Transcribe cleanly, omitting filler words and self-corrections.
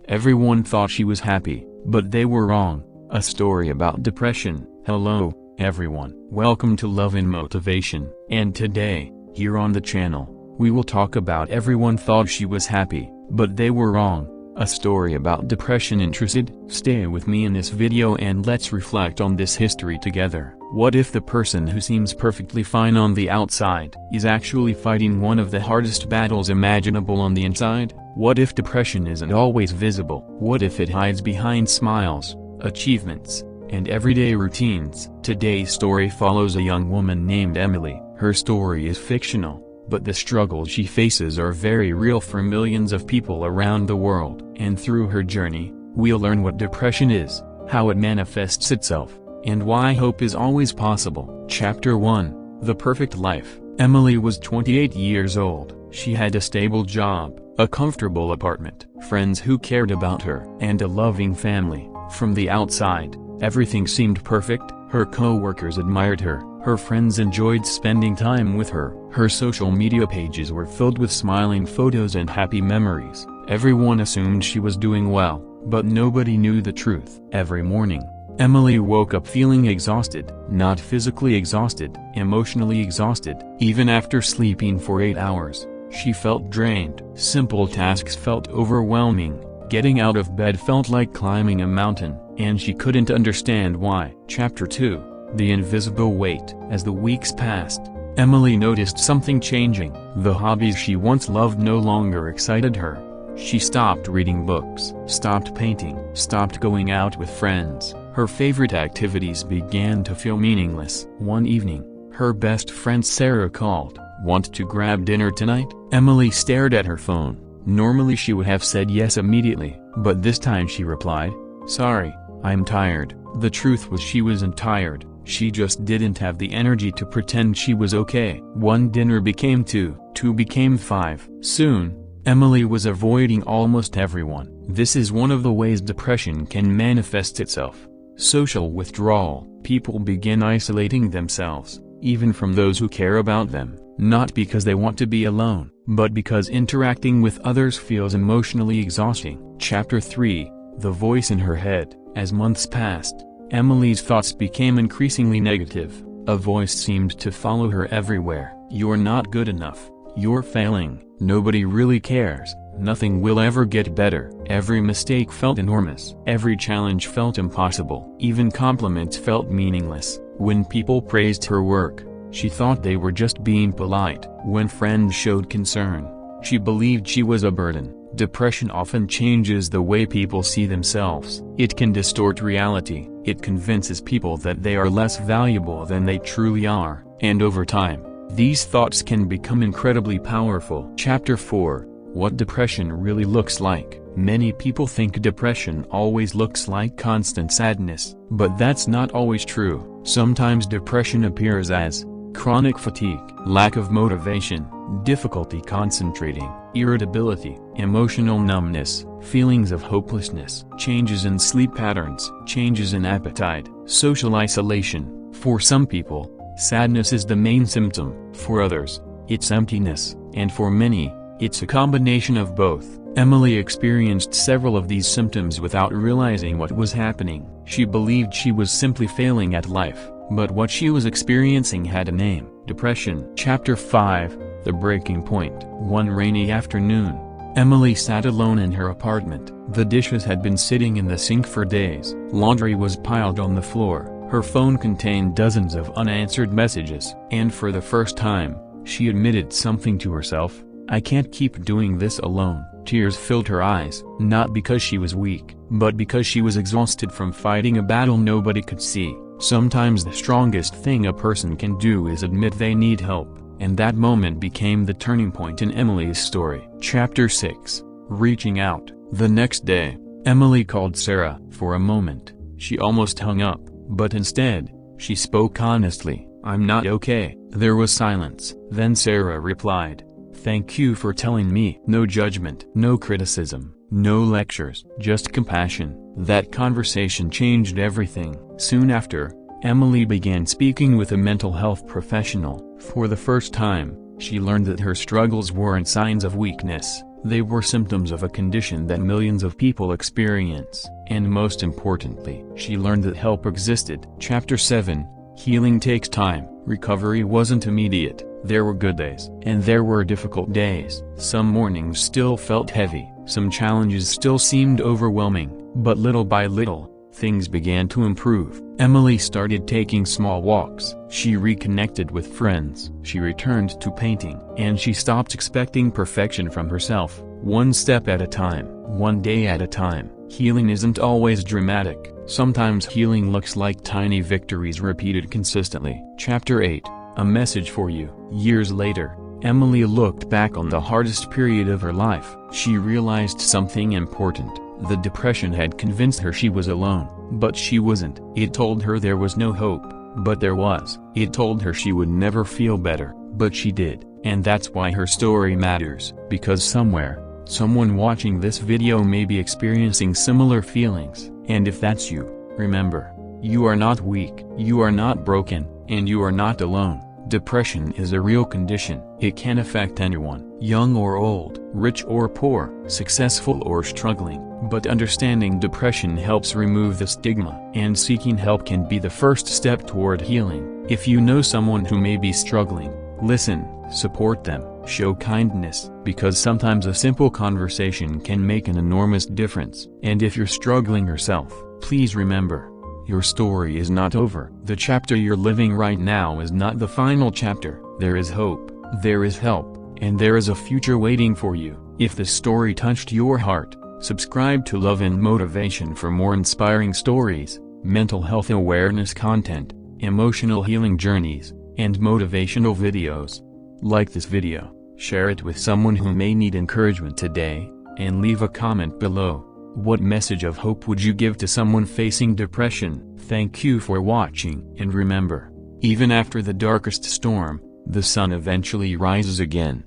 Everyone thought she was happy, but they were wrong. A story about depression. Hello, everyone. Welcome to Love and Motivation. And today, here on the channel, we will talk about everyone thought she was happy, but they were wrong. A story about depression. Interested? Stay with me in this video and let's reflect on this history together. What if the person who seems perfectly fine on the outside is actually fighting one of the hardest battles imaginable on the inside? What if depression isn't always visible? What if it hides behind smiles, achievements, and everyday routines? Today's story follows a young woman named Emily. Her story is fictional, but the struggles she faces are very real for millions of people around the world. And through her journey, we'll learn what depression is, how it manifests itself, and why hope is always possible. Chapter 1: The Perfect Life. Emily was 28 years old. She had a stable job, a comfortable apartment, friends who cared about her, and a loving family. From the outside, everything seemed perfect. Her co-workers admired her, her friends enjoyed spending time with her, her social media pages were filled with smiling photos and happy memories. Everyone assumed she was doing well, but nobody knew the truth. Every morning, Emily woke up feeling exhausted, not physically exhausted, emotionally exhausted. Even after sleeping for 8 hours, she felt drained. Simple tasks felt overwhelming, getting out of bed felt like climbing a mountain, and she couldn't understand why. Chapter 2: The Invisible Weight. As the weeks passed, Emily noticed something changing. The hobbies she once loved no longer excited her. She stopped reading books, stopped painting, stopped going out with friends. Her favorite activities began to feel meaningless. One evening, her best friend Sarah called. "Want to grab dinner tonight?" Emily stared at her phone. Normally she would have said yes immediately, but this time she replied, "Sorry, I'm tired." The truth was she wasn't tired, she just didn't have the energy to pretend she was okay. One dinner became two became 5. Soon, Emily was avoiding almost everyone. This is one of the ways depression can manifest itself. Social withdrawal. People begin isolating themselves, even from those who care about them, not because they want to be alone, but because interacting with others feels emotionally exhausting. Chapter 3: The Voice in Her Head. As months passed, Emily's thoughts became increasingly negative. A voice seemed to follow her everywhere. "You're not good enough. You're failing. Nobody really cares. Nothing will ever get better." Every mistake felt enormous. Every challenge felt impossible. Even compliments felt meaningless. When people praised her work, she thought they were just being polite. When friends showed concern, she believed she was a burden. Depression often changes the way people see themselves. It can distort reality. It convinces people that they are less valuable than they truly are, and over time, these thoughts can become incredibly powerful. Chapter 4: What Depression Really Looks Like. Many people think depression always looks like constant sadness, but that's not always true. Sometimes depression appears as chronic fatigue, lack of motivation, difficulty concentrating, irritability, emotional numbness, feelings of hopelessness, changes in sleep patterns, changes in appetite, social isolation. For some people, sadness is the main symptom. For others, it's emptiness, and for many, it's a combination of both. Emily experienced several of these symptoms without realizing what was happening. She believed she was simply failing at life, but what she was experiencing had a name: depression. Chapter 5: The Breaking Point. One rainy afternoon, Emily sat alone in her apartment. The dishes had been sitting in the sink for days. Laundry was piled on the floor. Her phone contained dozens of unanswered messages. And for the first time, she admitted something to herself: "I can't keep doing this alone." Tears filled her eyes, not because she was weak, but because she was exhausted from fighting a battle nobody could see. Sometimes the strongest thing a person can do is admit they need help, and that moment became the turning point in Emily's story. Chapter 6: Reaching Out. The next day, Emily called Sarah. For a moment, she almost hung up, but instead, she spoke honestly. "I'm not okay." There was silence. Then Sarah replied, "Thank you for telling me." No judgment, no criticism, no lectures, just compassion. That conversation changed everything. Soon after, Emily began speaking with a mental health professional. For the first time, she learned that her struggles weren't signs of weakness, They were symptoms of a condition that millions of people experience, and most importantly, she learned that help existed. Chapter 7. Healing takes time. Recovery wasn't immediate. There were good days, and there were difficult days. Some mornings still felt heavy, some challenges still seemed overwhelming, but little by little, things began to improve. Emily started taking small walks, she reconnected with friends, she returned to painting, and she stopped expecting perfection from herself. One step at a time, one day at a time. Healing isn't always dramatic. Sometimes healing looks like tiny victories repeated consistently. Chapter 8. A message for you. Years later, Emily looked back on the hardest period of her life. She realized something important. The depression had convinced her she was alone, but she wasn't. It told her there was no hope, but there was. It told her she would never feel better, but she did. And that's why her story matters, because somewhere, someone watching this video may be experiencing similar feelings. And if that's you, remember, you are not weak, you are not broken, and you are not alone. Depression is a real condition. It can affect anyone, young or old, rich or poor, successful or struggling. But understanding depression helps remove the stigma, and seeking help can be the first step toward healing. If you know someone who may be struggling, listen, support them, show kindness, because sometimes a simple conversation can make an enormous difference. And if you're struggling yourself, please remember, your story is not over. The chapter you're living right now is not the final chapter. There is hope, there is help, and there is a future waiting for you. If this story touched your heart, subscribe to Love and Motivation for more inspiring stories, mental health awareness content, emotional healing journeys, and motivational videos. Like this video, share it with someone who may need encouragement today, and leave a comment below. What message of hope would you give to someone facing depression? Thank you for watching, and remember, even after the darkest storm, the sun eventually rises again.